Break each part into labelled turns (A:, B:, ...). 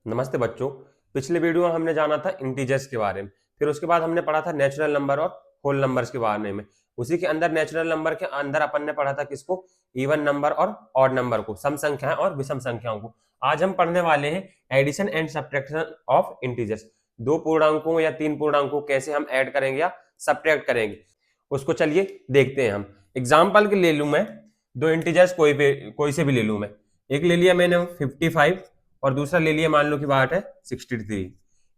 A: नमस्ते बच्चों। पिछले वीडियो में हमने जाना था इंटीजर्स के बारे में, फिर उसके बाद हमने पढ़ा था नेचुरल नंबर और होल नंबर्स के बारे में। उसी के अंदर नेचुरल नंबर के अंदर अपन ने पढ़ा था किसको, इवन नंबर और ऑड नंबर को, सम संख्याएं और विषम संख्याओं को। आज हम पढ़ने वाले हैं addition and subtraction of integers. दो पूर्णांकों या तीन पूर्णांकों कैसे हम ऐड करेंगे या सब्ट्रैक्ट करेंगे, उसको चलिए देखते हैं हम। एग्जाम्पल के ले लूं मैं, दो इंटीजर्स कोई से भी ले लूं मैं। एक ले लिया मैंने 55 और दूसरा ले लिया मान लो कि बात है 63।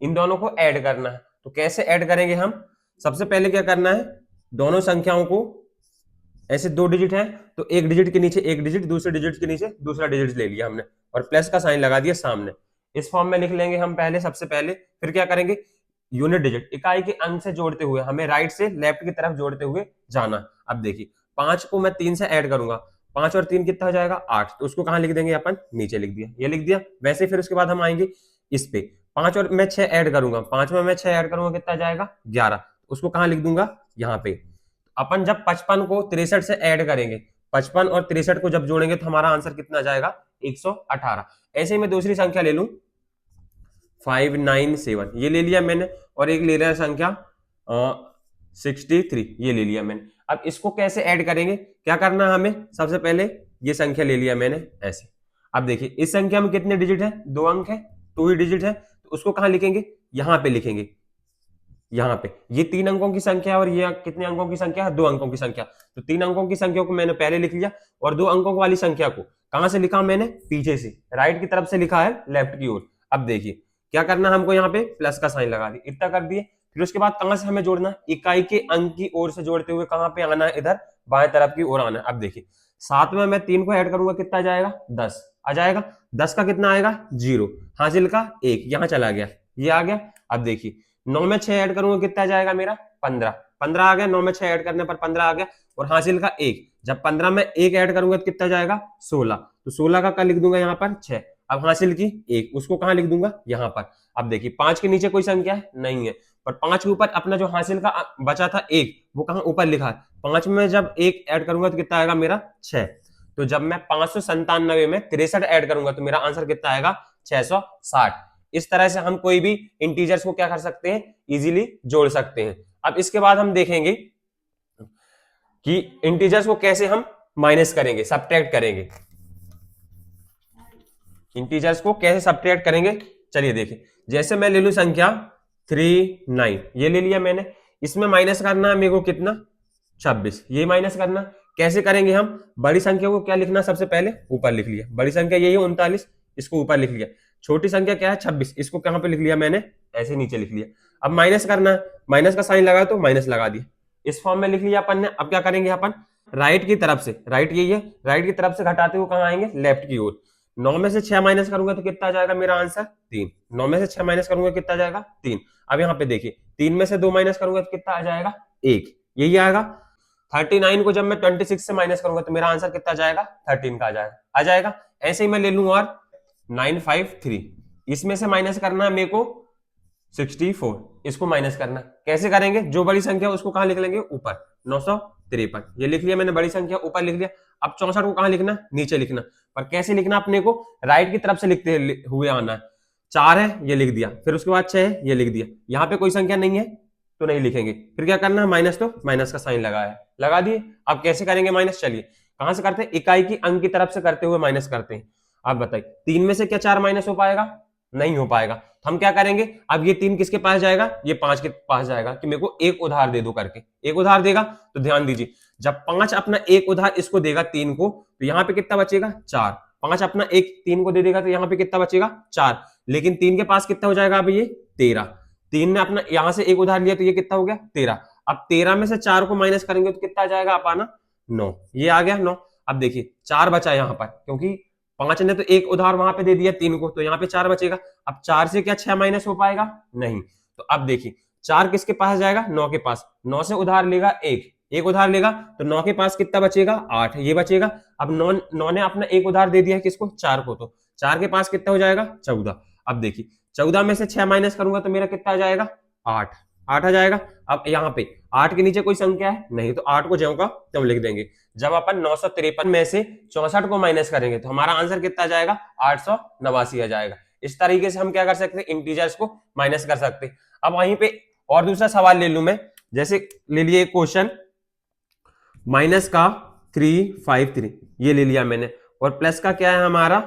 A: इन दोनों को ऐड करना है, तो कैसे ऐड करेंगे हम। सबसे पहले क्या करना है, दोनों संख्याओं को ऐसे दो डिजिट है तो एक डिजिट के नीचे एक डिजिट, दूसरे डिजिट के नीचे दूसरा डिजिट ले लिया हमने और प्लस का साइन लगा दिया सामने। इस फॉर्म में लिख लेंगे हम पहले, सबसे पहले। फिर क्या करेंगे, यूनिट डिजिट इकाई के अंक से जोड़ते हुए हमें राइट से लेफ्ट की तरफ जोड़ते हुए जाना। अब देखिए 5 को मैं 3 से ऐड करूंगा, 5 और 3 कितना हो जाएगा 8, तो उसको कहां लिख देंगे अपन, नीचे लिख दिया, ये लिख दिया। वैसे फिर उसके बाद हम आएंगे इस पे, 5 और मैं 6 ऐड करूंगा, 5 में मैं 6 ऐड करूंगा कितना जाएगा 11, उसको कहां लिख दूंगा यहाँ पे। अपन जब 55 को 63 से ऐड करेंगे, 55 और 63 को जब जोड़ेंगे तो हमारा आंसर कितना जाएगा 118। ऐसे ही मैं दूसरी संख्या ले लूं 597, ये ले लिया मैंने, और एक ले लिया संख्या 63, ये ले लिया मैंने। अब इसको कैसे ऐड करेंगे, क्या करना है हमें, सबसे पहले ये संख्या ले लिया मैंने ऐसे। अब देखिए इस संख्या में कितने डिजिट है, 2 अंक है, 2 ही डिजिट है, तो उसको कहां लिखेंगे, यहां पे लिखेंगे। यहाँ पे ये 3 अंकों की संख्या और ये कितने अंकों की संख्या है, 2 अंकों की संख्या। तो 3 अंकों की संख्या को मैंने पहले लिख लिया और 2 अंकों वाली संख्या को कहां से लिखा मैंने, पीछे से, राइट की तरफ से लिखा है लेफ्ट की ओर। अब देखिए क्या करना है हमको, यहाँ पे प्लस का साइन लगा दिया, इतना कर दिए। फिर उसके बाद कहां से हमें जोड़ना है, इकाई के अंक की ओर से जोड़ते हुए कहां पे आना है, इधर बाएं तरफ की ओर आना है। अब देखिए 7 में मैं 3 को ऐड करूंगा कितना जाएगा 10 आ जाएगा, 10 का कितना आएगा 0, हासिल का 1 यहां चला गया, ये आ गया। अब देखिए 9 में 6 ऐड करूंगा कितना जाएगा मेरा 15, 15 आ गया, 9 में 6 ऐड करने पर 15 आ गया, और हासिल का 1, जब 15 में 1 ऐड करूंगा तो कितना जाएगा 16, तो 16 का लिख दूंगा यहाँ पर 6। अब हासिल की 1, उसको कहां लिख दूंगा यहाँ पर। अब देखिए 5 के नीचे कोई संख्या है नहीं है, पर 5 के ऊपर अपना जो हासिल का बचा था 1, वो कहां ऊपर लिखा है। 5 में जब 1 ऐड करूंगा तो कितना आएगा मेरा 6, तो जब मैं 597 में 63 ऐड करूंगा तो मेरा आंसर कितना आएगा 660। इस तरह से हम कोई भी इंटीजर्स को क्या कर सकते हैं, इजीली जोड़ सकते हैं। अब इसके बाद हम देखेंगे कि इंटीजर्स को कैसे हम माइनस करेंगे, सब्ट्रैक्ट करेंगे। इंटीजर्स को कैसे सब्ट्रैक्ट करेंगे, चलिए देखें। जैसे मैं ले लूं संख्या 39, ये ले लिया मैंने, इसमें माइनस करना है मेरे को कितना 26, ये माइनस करना। कैसे करेंगे हम, बड़ी संख्या को क्या लिखना, सबसे पहले ऊपर लिख लिया, बड़ी संख्या यही है 39, इसको ऊपर लिख लिया। छोटी संख्या क्या है 26, इसको कहां पे लिख लिया मैंने, ऐसे नीचे लिख लिया। अब माइनस करना है, माइनस का साइन लगा तो माइनस लगा दिया, इस फॉर्म में लिख लिया अपन ने। अब क्या करेंगे अपन, राइट की तरफ से, राइट यही है, राइट की तरफ से घटाते हुए कहां आएंगे, लेफ्ट की ओर। 9 में से 6 माइनस करूंगा तो कितना आ जाएगा मेरा आंसर 3, 9 में से 6 माइनस करूंगा कितना आ जाएगा 3। अब यहाँ पे देखिए 3 में से 2 माइनस करूंगा तो कितना आ जाएगा 1, यही आएगा। 39 को जब मैं 26 से माइनस करूंगा तो मेरा आंसर कितना जाएगा 13 का आ जाएगा। ऐसे ही मैं ले लूं और 953, इसमें से माइनस करना है मेरे को 64, इसको माइनस करना। कैसे करेंगे, जो बड़ी संख्या उसको कहां लिख लेंगे ऊपर, 953, ये लिख लिया मैंने, बड़ी संख्या ऊपर लिख लिया। अब 64 को कहां लिखना, नीचे लिखना, पर कैसे लिखना, अपने को राइट की तरफ से लिखते हुए आना है। 4 है ये लिख दिया, फिर उसके बाद 6 है ये लिख दिया, यहाँ पे कोई संख्या नहीं है तो नहीं लिखेंगे। फिर क्या करना है, माइनस, तो माइनस का साइन लगाया, लगा दिए। अब कैसे करेंगे माइनस, चलिए कहां से करते हैं, इकाई की अंक की तरफ से करते हुए माइनस करते हैं। आप बताइए 3 में से क्या 4 माइनस हो पाएगा, नहीं हो पाएगा, तो हम क्या करेंगे, अब ये 3 किसके पास जाएगा, ये 5 के पास जाएगा कि मेरे को एक उधार दे दो करके। एक उधार देगा तो ध्यान दीजिए, जब 5 अपना एक उधार इसको देगा 3 को, तो यहाँ पे कितना बचेगा 4। 5 अपना एक 3 को दे देगा तो यहाँ पे कितना बचेगा 4, लेकिन 3 के पास कितना हो जाएगा अब ये 13। 3 ने अपना यहां से एक उधार लिया तो ये कितना हो गया 13। अब 13 में से 4 को माइनस करेंगे तो कितना आ जाएगा अपाना 9, ये आ गया 9। अब देखिए 4 बचा यहाँ पर, क्योंकि 5 ने तो एक उधार वहां पे दे दिया 3 को, तो यहाँ पे 4 बचेगा। अब 4 से क्या 6 माइनस हो पाएगा, नहीं। तो अब देखिए 4 किसके पास जाएगा, 9 के पास, 9 से उधार लेगा एक उधार लेगा तो 9 के पास कितना बचेगा 8, ये बचेगा। अब 9 ने अपना एक उधार दे दिया किसको, 4 को, तो 4 के पास कितना हो जाएगा 14। अब देखिए 14 में से 6 माइनस करूंगा तो मेरा कितना आ जाएगा 8 आ जाएगा। अब यहाँ पे 8 के नीचे कोई संख्या है नहीं, तो 8 को ज्यों का त्यों लिख देंगे। जब अपन 953 में से 64 को माइनस करेंगे तो हमारा आंसर कितना आ जाएगा 889 आ जाएगा। इस तरीके से हम क्या कर सकते हैं, इंटीजर्स को माइनस कर सकते हैं। अब वहीं पे और दूसरा सवाल ले लूं मैं, जैसे ले लिए क्वेश्चन माइनस का 353 ये ले लिया मैंने, और प्लस का क्या है हमारा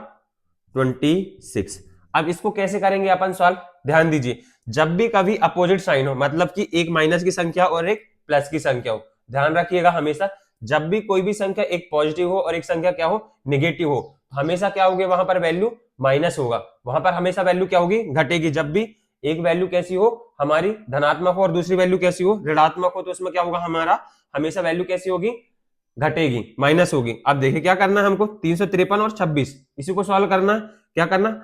A: 26। अब इसको कैसे करेंगे अपन सॉल्व, ध्यान दीजिए, जब भी कभी अपोजिट साइन हो, मतलब कि एक माइनस की संख्या और एक प्लस की संख्या हो, ध्यान रखिएगा हमेशा जब भी कोई भी संख्या एक पॉजिटिव हो और एक संख्या क्या हो, नेगेटिव हो, हमेशा क्या होगी वहां पर वैल्यू माइनस होगा, वहां पर हमेशा वैल्यू क्या होगी, घटेगी। जब भी एक वैल्यू कैसी हो हमारी धनात्मक हो और दूसरी वैल्यू कैसी हो ऋणात्मक हो, तो उसमें क्या होगा हमारा हमेशा वैल्यू कैसी होगी, घटेगी, माइनस होगी। अब देखिए क्या करना है हमको, 353 और 26 इसी को सॉल्व करना है। क्या करना,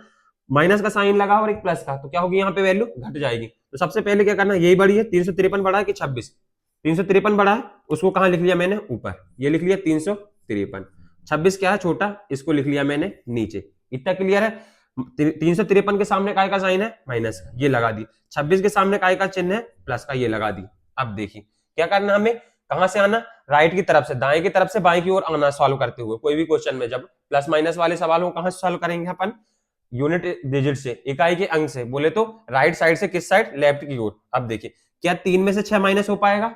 A: माइनस का साइन लगा और एक प्लस का, तो क्या होगी यहाँ पे वैल्यू घट जाएगी। तो सबसे पहले क्या करना है, यही बड़ी है 353 बड़ा है कि 26, 353 बड़ा है, उसको कहां लिख लिया मैंने, ऊपर, ये लिख लिया 353। 26 क्या है छोटा, इसको लिख लिया मैंने नीचे। इतना क्लियर है। 353 के सामने काय का साइन है, माइनस का, ये लगा दी। 26 के सामने काय का चिन्ह है, प्लस का, ये लगा दी। अब देखिए क्या करना, हमें कहां से आना, राइट की तरफ से, दाएं की तरफ से बाएं की ओर आना सॉल्व करते हुए। कोई भी क्वेश्चन में जब प्लस माइनस वाले सवाल हो, कहां से सॉल्व करेंगे अपन, यूनिट डिजिट से, इकाई के अंक से, बोले तो राइट साइड से, किस साइड, लेफ्ट की ओर। अब देखिए क्या 3 में से 6 माइनस हो पाएगा,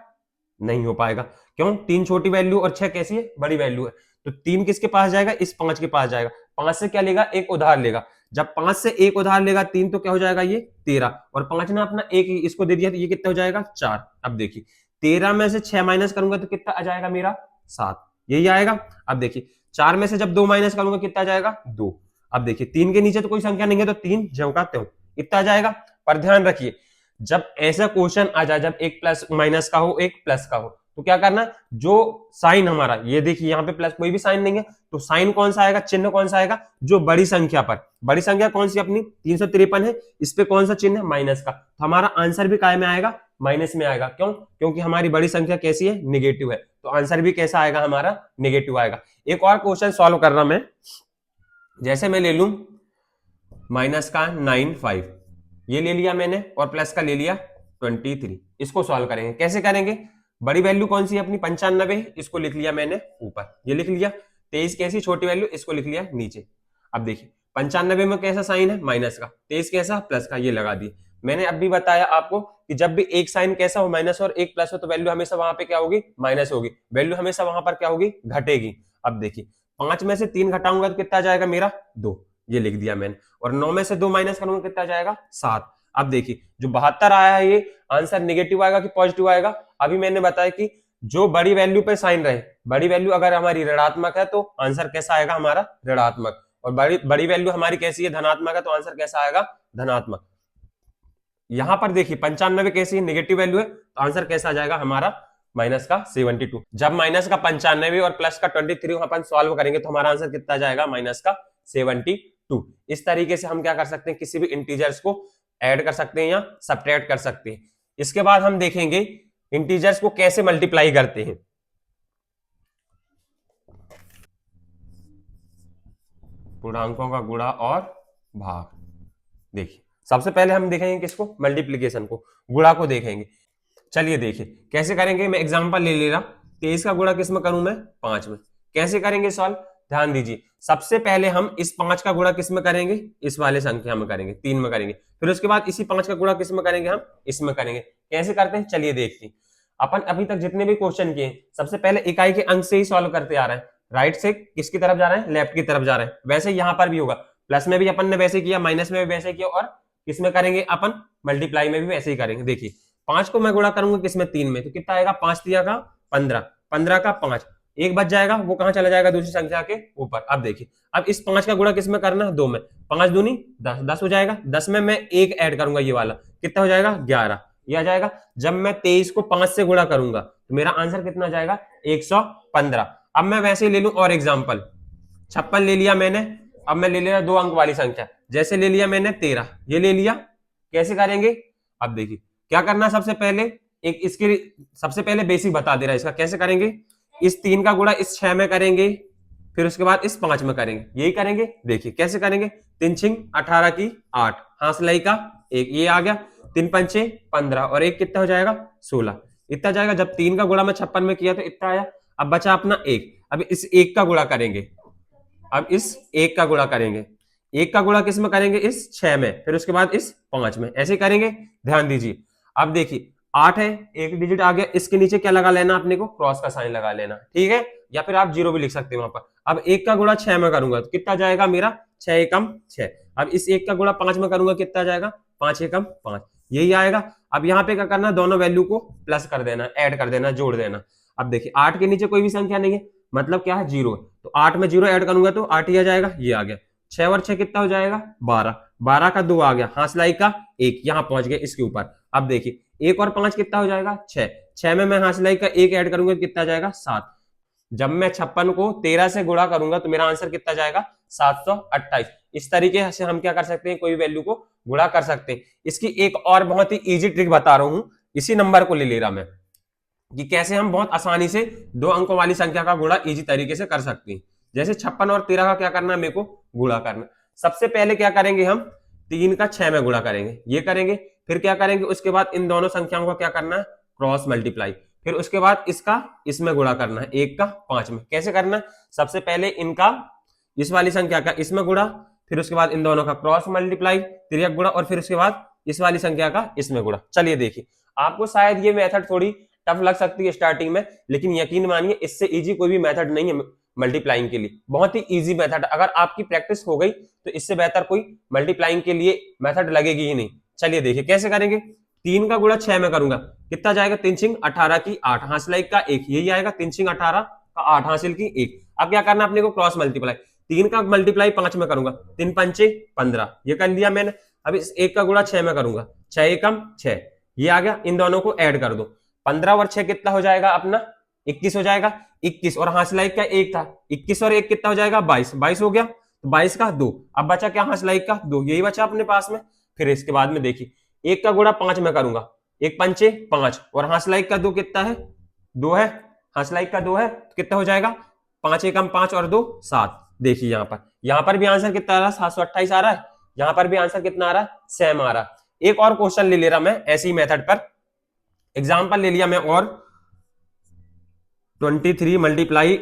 A: नहीं हो पाएगा। क्यों, 3 छोटी वैल्यू और 6 कैसी है, बड़ी वैल्यू है। तो 3 किसके पास जाएगा, इस 5 के पास जाएगा। 5 से क्या लेगा, एक उधार लेगा। जब 5 से एक उधार लेगा 3, तो क्या हो जाएगा, ये 13, और 5 ने अपना एक इसको दे दिया, तो ये कितना हो जाएगा, 4। अब देखिए 13 में से 6 माइनस करूंगा तो कितना आ जाएगा मेरा, 7, यही आएगा। अब देखिए 4 में से जब 2 माइनस करूंगा कितना आ जाएगा, 2। अब देखिए 3 के नीचे तो कोई संख्या नहीं है, तो 3 ज्यों का त्यों इतना आ जाएगा। पर ध्यान रखिए जब ऐसा क्वेश्चन आ जाए, जब एक प्लस माइनस का हो एक प्लस का हो, तो क्या करना, जो साइन हमारा, ये देखिए यहाँ पे प्लस कोई भी साइन नहीं है, तो साइन कौन सा आएगा, चिन्ह कौन सा आएगा, जो बड़ी संख्या पर, बड़ी संख्या कौन सी अपनी 353 है, इस पे कौन सा चिन्ह है, माइनस का, तो हमारा आंसर भी काय में आएगा, माइनस में आएगा। क्यों, क्योंकि हमारी बड़ी संख्या कैसी है, निगेटिव है, तो आंसर भी कैसा आएगा हमारा, निगेटिव आएगा। एक और क्वेश्चन सॉल्व कर रहा मैं, जैसे मैं ले लू माइनस का 95 ये ले लिया मैंने, और प्लस का ले लिया 23। इसको सॉल्व करेंगे, कैसे करेंगे, बड़ी वैल्यू कौन सी है अपनी 95, इसको लिख लिया मैंने ऊपर, ये लिख लिया। 23 कैसी छोटी वैल्यू, इसको लिख लिया नीचे। अब देखिए 95 में कैसा साइन है, माइनस का, 23 कैसा, प्लस का, ये लगा दी। मैंने अभी बताया आपको कि जब भी एक साइन कैसा हो, माइनस और एक प्लस हो, तो वैल्यू हमेशा वहां पे क्या होगी, माइनस होगी, वैल्यू हमेशा वहां पर क्या होगी, घटेगी। अब देखिए 5 में से 3 घटाऊंगा तो कितना जाएगा मेरा, 2, ये लिख दिया मैंने, और 9 में से 2 माइनस करूंगा कितना जाएगा, 7। अब देखिए जो 72 आया है, ये आंसर नेगेटिव आएगा कि पॉजिटिव आएगा। अभी मैंने बताया कि जो बड़ी वैल्यू पे साइन रहे, बड़ी वैल्यू अगर हमारी ऋणात्मक है तो आंसर कैसा आएगा हमारा, ऋणात्मक, और बड़ी वैल्यू हमारी कैसी है, धनात्मक है, तो आंसर कैसा आएगा, धनात्मक। यहां पर देखिए 95 कैसी नेगेटिव वैल्यू है, तो आंसर कैसा आ जाएगा हमारा, माइनस का 72। जब माइनस का 95 और प्लस का 23 अपन सॉल्व करेंगे, तो हमारा आंसर कितना जाएगा, माइनस का 72। इस तरीके से हम क्या कर सकते हैं, किसी भी इंटीजर्स को ऐड कर सकते हैं या सब्ट्रैक्ट कर सकते हैं। इसके बाद हम देखेंगे इंटीजर्स को कैसे मल्टीप्लाई करते हैं। पूर्णांकों का गुणा और भाग। देखिए सबसे पहले हम देखेंगे किसको, मल्टीप्लीकेशन को, गुणा को देखेंगे। चलिए देखिए कैसे करेंगे, मैं एग्जांपल ले रहा, 23 का गुणा किस में करूं मैं, 5 में। कैसे करेंगे सॉल्व, ध्यान दीजिए, सबसे पहले हम इस 5 का गुणा किस में करेंगे, इस वाले संख्या में करेंगे, 3 में करेंगे। फिर उसके बाद इसी 5 का गुणा किस में करेंगे, हम इसमें करेंगे। कैसे करते हैं चलिए देखते हैं। अपन अभी तक जितने भी क्वेश्चन किए, सबसे पहले इकाई के अंक से ही सॉल्व करते आ रहे हैं, राइट से किसकी तरफ जा रहे हैं, लेफ्ट की तरफ जा रहे हैं। वैसे यहां पर भी होगा, प्लस में भी अपन ने वैसे किया, माइनस में भी वैसे किया, और किसमें करेंगे अपन, मल्टीप्लाई में भी वैसे ही करेंगे। देखिए 5 को मैं गुणा करूंगा किसमें, 3 में, तो कितना आएगा, 5 दिया का 15, 15 का 5, एक बच जाएगा, वो कहां चला जाएगा, दूसरी संख्या के ऊपर। अब देखिए अब इस 5 का गुणा किसमें करना है, 2 में, 5 दूनी 10, 10 हो जाएगा। 10 में मैं एक ऐड करूंगा, ये वाला कितना हो जाएगा, 11, ये आ जाएगा। जब मैं 23 को 5 से गुणा करूंगा तो मेरा आंसर कितना जाएगा, 115। अब मैं वैसे ही ले लूं और एग्जाम्पल, 56 ले लिया मैंने। अब मैं ले लिया 2 अंक वाली संख्या, जैसे ले लिया मैंने 13, ये ले लिया। कैसे करेंगे, अब देखिए क्या करना, सबसे पहले एक इसके सबसे पहले बेसिक बता दे रहा है इसका, कैसे करेंगे, इस 3 का गुणा इस 6 में करेंगे, फिर उसके बाद इस 5 में करेंगे, यही करेंगे। देखिए कैसे करेंगे, 3 छिंग 18 की 8, हांसलाई का 1, ये आ गया, 3 पंचे 15, और एक कितना हो जाएगा, 16, इतना जाएगा। जब 3 का गुणा मैं 56 में किया तो इतना आया। अब बचा अपना 1, अब इस 1 का गुणा करेंगे, अब इस 1 का गुणा करेंगे, 1 का गुणा किस में करेंगे, इस 6 में, फिर उसके बाद इस 5 में, ऐसे करेंगे। ध्यान दीजिए, अब देखिए 8 है, एक डिजिट आ गया, इसके नीचे क्या लगा लेना अपने को, क्रॉस का साइन लगा लेना, ठीक है, या फिर आप जीरो भी लिख सकते हैं वहां पर। अब 1 का गुणा 6 में करूंगा तो कितना जाएगा मेरा, 6 एकम 6। अब इस 1 का गुणा 5 में करूंगा कितना जाएगा, 5 एकम 5, यही आएगा। अब यहाँ पे क्या करना, दोनों वैल्यू को प्लस कर देना, ऐड कर देना, जोड़ देना। अब देखिए 8 के नीचे कोई भी संख्या नहीं है, मतलब क्या है, जीरो, तो 8 में जीरो ऐड करूंगा तो 8 ही आ जाएगा, ये आ गया। 6 और 6 कितना हो जाएगा, 12, 12 का 2 आ गया, हांसलाई का 1, यहां पहुंच गया इसके ऊपर। अब देखिए 1 और 5 कितना हो जाएगा, 6, 6 में मैं हांसलाई का 1 ऐड करूंगा तो कितना जाएगा, 7। जब मैं 56 को 13 से गुणा करूंगा तो मेरा आंसर कितना जाएगा, 728। इस तरीके से हम क्या कर सकते हैं, कोई वैल्यू को गुणा कर सकते हैं। इसकी एक और बहुत ही इजी ट्रिक बता रहा हूं, इसी नंबर को ले रहा मैं, कि कैसे हम बहुत आसानी से 2 अंकों वाली संख्या का गुणा इजी तरीके से कर सकते हैं। जैसे 56 और 13 का क्या करना है, मेरे को गुणा करना। सबसे पहले क्या करेंगे हम, 3 का 6 में गुणा करेंगे, ये करेंगे। फिर क्या करेंगे, उसके बाद इन दोनों संख्याओं का क्या करना है, क्रॉस मल्टीप्लाई। फिर उसके बाद इसका इसमें गुणा करना है, 1 का 5 में। कैसे करना है, सबसे पहले इनका इस वाली संख्या का इसमें गुणा, फिर उसके बाद इन दोनों का क्रॉस मल्टीप्लाई, तिर्यक गुणा, और फिर उसके बाद इस वाली संख्या का इसमें गुणा। चलिए देखिए, आपको शायद ये मेथड थोड़ी टफ लग सकती है स्टार्टिंग में, लेकिन यकीन मानिए इससे इजी कोई भी मेथड नहीं है मल्टीप्लाइंग के लिए। बहुत ही इजी मेथड, अगर आपकी प्रैक्टिस हो गई तो इससे बेहतर कोई मल्टीप्लाइंग के लिए मेथड लगेगी ही नहीं। चलिए देखिए कैसे करेंगे। 3 का गुणा 6 में करूंगा, कितना जाएगा, 3 6 18 की 8, हासिल का 1, यही आएगा, 3 6 18 का 8, हासिल की 1। अब क्या करना अपने को, क्रॉस मल्टीप्लाई। 3 का मल्टीप्लाई 5 में करूंगा, 3 5 15, ये कर लिया मैंने। अब इस 1 का गुणा 6 में करूंगा, 6 एकम 6, ये आ गया। इन दोनों को ऐड कर दो, 15 और 6 कितना हो जाएगा अपना, 21 हो जाएगा, 21, और हासिल का 1 था, 21 और 1 कितना हो जाएगा, 22, 22 हो गया, तो 22 का 2। अब बचा क्या, हासिल का 2, यही बचा अपने पास में। फिर इसके बाद में देखिए 1 का गुणा 5 में करूंगा, 1 पंचे 5, और हासिल का 2 कितना है, 2 है, हासिल का 2 है, तो कितना हो जाएगा, 5 एकम 5 और 2 7। देखिए यहां पर भी आंसर कितना आ रहा है, 728 आ रहा है। यहां पर भी आंसर कितना आ रहा है, सेम आ रहा है। एक और क्वेश्चन ले रहा मैं ऐसी मेथड पर, एग्जाम्पल ले लिया मैं, और 23 मल्टीप्लाई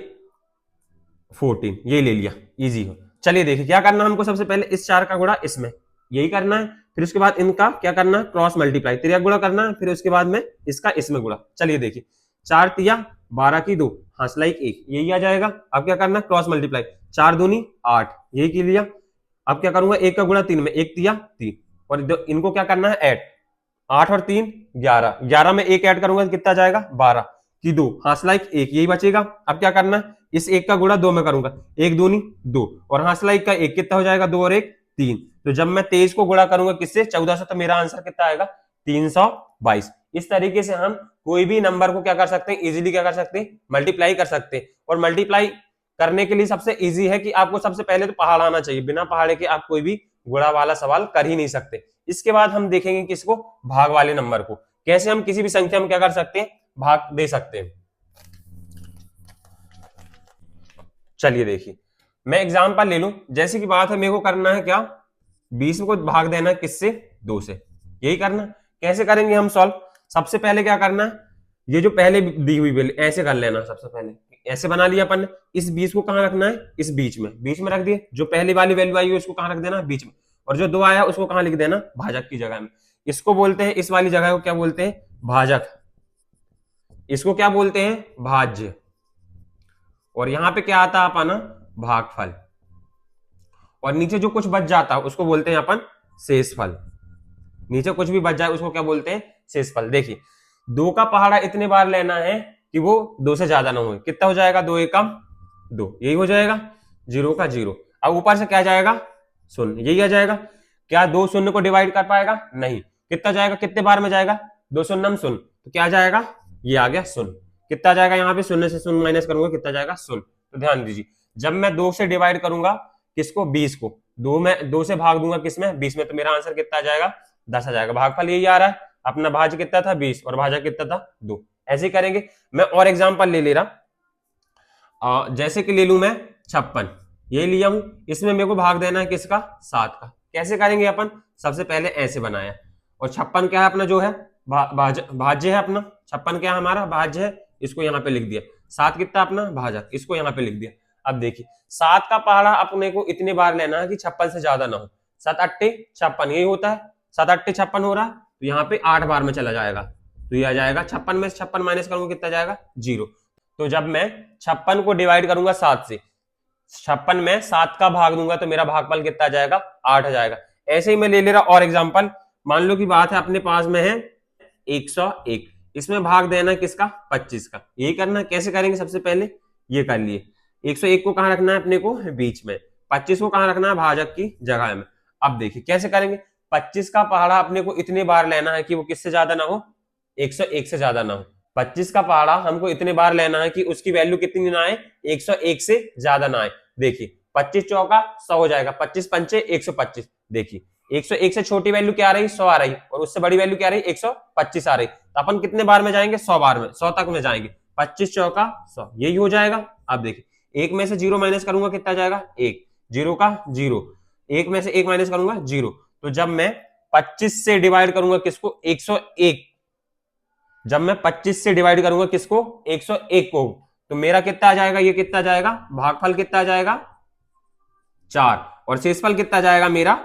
A: 14, ये ले लिया, इजी हो। चलिए देखिए क्या करना हमको, सबसे पहले इस 4 का गुणा इसमें, यही करना है। फिर उसके बाद इनका क्या करना है, क्रॉस मल्टीप्लाई, तिर्यक गुणा करना है। फिर उसके बाद में इसका इसमें गुणा। चलिए देखिए 4 तिया 12 की 2, हासिल 1, यही आ जाएगा। अब क्या करना है, क्रॉस मल्टीप्लाई, 4 दूनी 8, यही की लिया। अब क्या करूंगा, 1 का गुणा 3 में, 1 तिया 3, और इनको क्या करना है, ऐड, 8 और 3 11, 11 में 1 ऐड करूंगा तो कितना जाएगा, 12 की 2, हासिल 1, यही बचेगा। अब क्या करना है, इस 1 का गुणा 2 में करूंगा, 1 दूनी 2, और हासिल का 1 कितना हो जाएगा, 2 और 1 3। तो जब मैं 23 को गुणा करूंगा किससे, 14 से, तो मेरा आंसर कितना आएगा, 322। इस तरीके से हम कोई भी नंबर को क्या कर सकते हैं, इजीली क्या कर सकते हैं, मल्टीप्लाई कर सकते हैं। और मल्टीप्लाई करने के लिए सबसे इजी है कि आपको सबसे पहले तो पहाड़ आना चाहिए, बिना पहाड़े के आप कोई भी गुणा वाला सवाल कर ही नहीं सकते। इसके बाद हम देखेंगे किसको, भाग वाले नंबर को, कैसे हम किसी भी संख्या में क्या कर सकते हैं, भाग दे सकते हैं। चलिए देखिए मैं एग्जांपल ले लूं, जैसे की बात है, मेरे को करना है क्या, 20 को भाग देना है किससे, 2 से, यही करना। कैसे करेंगे हम सॉल्व, सबसे पहले क्या करना है, ये जो पहले दी हुई वैल्यू ऐसे कर लेना, सबसे पहले ऐसे बना लिया अपन ने। इस 20 को कहां रखना है, इस बीच में रख दिए। जो पहली वाली वैल्यू आई है उसको कहां रख देना, बीच में, और जो 2 आया उसको कहां लिख देना, भाजक की जगह में। इसको बोलते हैं, इस वाली जगह को क्या बोलते हैं, भाजक, इसको क्या बोलते हैं, भाज्य, और यहां पे क्या आता है अपना, भागफल, और नीचे जो कुछ बच जाता है उसको बोलते हैं अपन शेषफल। नीचे कुछ भी बच जाए उसको क्या बोलते हैं, शेषफल। देखिए 2 का पहाड़ा इतने बार लेना है कि वो 2 से ज्यादा ना हो, कितना हो जाएगा, 2 एकम 2, यही हो जाएगा, 0 का 0। अब ऊपर से क्या जाएगा, शून्य, यही आ जाएगा। क्या 2 शून्य को डिवाइड कर पाएगा, नहीं, कितना जाएगा, कितने बार में जाएगा, 2 शून्य शून्य, तो क्या जाएगा, ये आ गया शून्य। कितना जाएगा, यहाँ पे शून्य से शून्य माइनस करूंगा, कितना जाएगा, शून्य। तो ध्यान दीजिए, जब मैं 2 से डिवाइड करूंगा किसको, 20 को, 2 से भाग दूंगा किसमें, 20 में, तो मेरा आंसर कितना आ जाएगा, 10 आ जाएगा। भागफल यही आ रहा है, अपना भाज्य कितना था, 20, और भाजक कितना था, 2। ऐसे करेंगे। मैं और एग्जांपल ले रहा, जैसे कि ले लूं मैं 56, ये लिया हूं, इसमें मेरे को भाग देना है किसका, 7 का। कैसे करेंगे अपन, सबसे पहले ऐसे बनाया, और 56 क्या है अपना, जो है भाज्य है अपना, 56 क्या है हमारा, भाज्य है, इसको यहाँ पे लिख दिया। 7 कितना अपना, भाजक, इसको यहाँ पे लिख दिया। अब देखिए 7 का पहाड़ा अपने को इतने बार लेना है कि 56 से ज्यादा ना हो। 7 अट्टे 56 यही होता है, 7 अट्टे 56 हो रहा है, तो यहाँ पे 8 बार में चला जाएगा, तो ये आ जाएगा 56 में से 56 माइनस करूंगा कितना जाएगा 0। तो जब मैं 56 को डिवाइड करूंगा 7 से, 56 में 7 का भाग दूंगा तो मेरा भागफल कितना आ जाएगा 8 आ जाएगा। ऐसे ही मैं ले रहा और एग्जांपल, मान लो की बात है अपने पास में है 101, इसमें भाग देना किसका 25 का। यही करना, कैसे करेंगे, सबसे पहले ये कर लिए, 101 को कहां रखना है अपने को बीच में, 25 को कहां रखना है भाजक की जगह में। अब देखिए कैसे करेंगे, 25 का पहाड़ा अपने को इतने बार लेना है कि वो किससे ज्यादा ना हो, 101 से ज्यादा ना हो। 25 का पहाड़ा हमको इतने बार लेना है कि उसकी वैल्यू कितनी ना आए, 101 से ज्यादा ना आए। देखिए 25 चौका 100 हो जाएगा, 25 पंचे 125। देखिए 101 से छोटी वैल्यू क्या आ रही, 100 आ रही, और उससे बड़ी वैल्यू क्या आ रही, 125 आ रही। तो अपन कितने बार में जाएंगे, 100 बार में, 100 तक में जाएंगे। 25 चौका 100, यही हो जाएगा। अब देखिए 1 में से 0 माइनस करूंगा कितना जाएगा 1, 0 का 0, 1 में से 1 माइनस करूंगा 0। तो जब मैं 25 से डिवाइड करूंगा किसको 101, जब मैं 25 से डिवाइड करूंगा किसको 101 को, तो मेरा कितना आ जाएगा, ये कितना जाएगा, भागफल कितना आ जाएगा 4, और शेषफल कितना जाएगा मेरा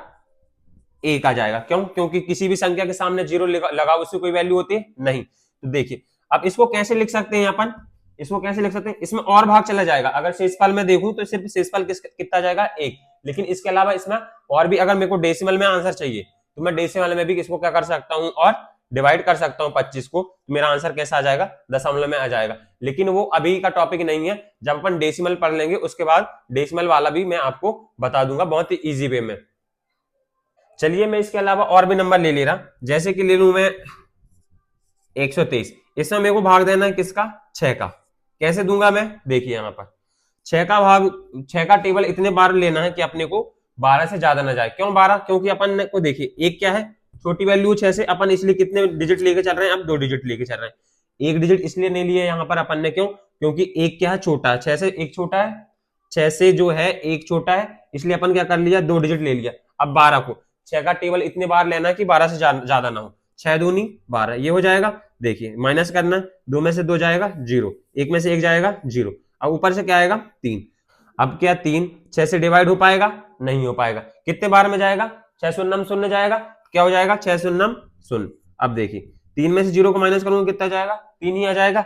A: 1 आ जाएगा। क्यों, क्योंकि किसी भी संख्या के सामने 0 लगाओ उसकी कोई वैल्यू होती है नहीं। तो देखिए अब इसको कैसे लिख सकते हैं अपन, इसको कैसे लिख सकते हैं, इसमें और भाग चला जाएगा। अगर शेषफल में देखूं तो सिर्फ शेषफल कितना जाएगा 1, लेकिन इसके अलावा इसमें और भी, अगर मेरे को डेसिमल में आंसर चाहिए तो मैं डेसिमल में भी इसको क्या कर सकता हूं, और डिवाइड कर सकता हूं 25 को, तो मेरा आंसर कैसा आ जाएगा, दशमलव में आ जाएगा। लेकिन वो अभी का टॉपिक नहीं है, जब अपन डेसिमल पढ़ लेंगे उसके बाद डेसिमल वाला भी मैं आपको बता दूंगा बहुत ही ईजी वे में। चलिए मैं इसके अलावा और भी नंबर ले रहा, जैसे कि ले लूं मैं 123, इसमें मेरे को भाग देना है किसका 6 का। कैसे दूंगा मैं, देखिए यहां पर 6 का भाग, 6 का टेबल इतने बार लेना है कि अपने को 12 से ज्यादा ना जाए। क्यों 12, क्योंकि अपन को देखिए एक क्या है छोटी वैल्यू 6 से, अपन इसलिए कितने डिजिट लेके चल रहे हैं, अब 2 डिजिट लेके चल रहे हैं। एक डिजिट इसलिए नहीं लिए यहां पर अपन ने, क्यों, क्योंकि एक क्या है छोटा है, 6 से एक छोटा है, 6 से जो है एक छोटा है, इसलिए अपन क्या कर लिया 2 डिजिट ले लिया। अब 12 को 6 का टेबल इतने बार लेना है कि 12 से ज्यादा ना हो, 6 दूनी 12, ये हो जाएगा। देखिए माइनस करना है, 2 में से 2 जाएगा 0, 1 में से 1 जाएगा 0, अब ऊपर से क्या आएगा 3। अब क्या 3 6 से डिवाइड हो पाएगा, नहीं हो पाएगा। कितने बार में जाएगा, 6 शून्यम शून्य जाएगा, क्या हो जाएगा 6 शून्यम शून्य। अब देखिए 3 में से 0 को माइनस करूंगा कितना जाएगा 3 ही आ जाएगा।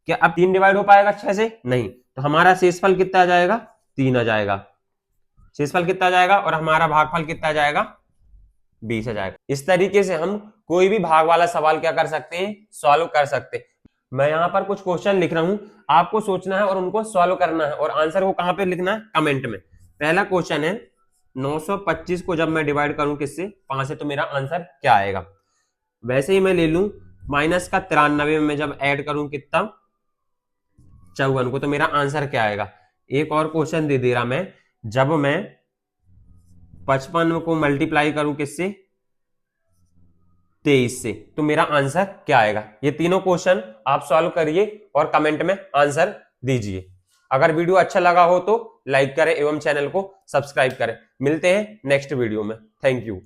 A: क्या अब 3 डिवाइड हो पाएगा 6 से, नहीं, तो हमारा शेषफल कितना आ जाएगा 3 आ जाएगा। शेषफल कितना आ जाएगा, और हमारा भागफल कितना आ जाएगा 20 आ जाएगा। इस तरीके से हम कोई भी भाग वाला सवाल क्या कर सकते हैं, सॉल्व कर सकते हैं। मैं यहाँ पर कुछ क्वेश्चन लिख रहा हूं, आपको सोचना है और उनको सॉल्व करना है, और आंसर को कहां पे लिखना है, कमेंट में। पहला क्वेश्चन है 925 को जब मैं डिवाइड करूं किससे 5 से, तो मेरा आंसर क्या आएगा। वैसे ही मैं ले लूं माइनस का 93 में जब ऐड करूं कितना 54 को, तो मेरा आंसर क्या आएगा। एक और क्वेश्चन दे रहा मैं, जब मैं 55 को मल्टीप्लाई करूं किससे 23 से, तो मेरा आंसर क्या आएगा। ये तीनों क्वेश्चन आप सॉल्व करिए और कमेंट में आंसर दीजिए। अगर वीडियो अच्छा लगा हो तो लाइक करें एवं चैनल को सब्सक्राइब करें। मिलते हैं नेक्स्ट वीडियो में। Thank you.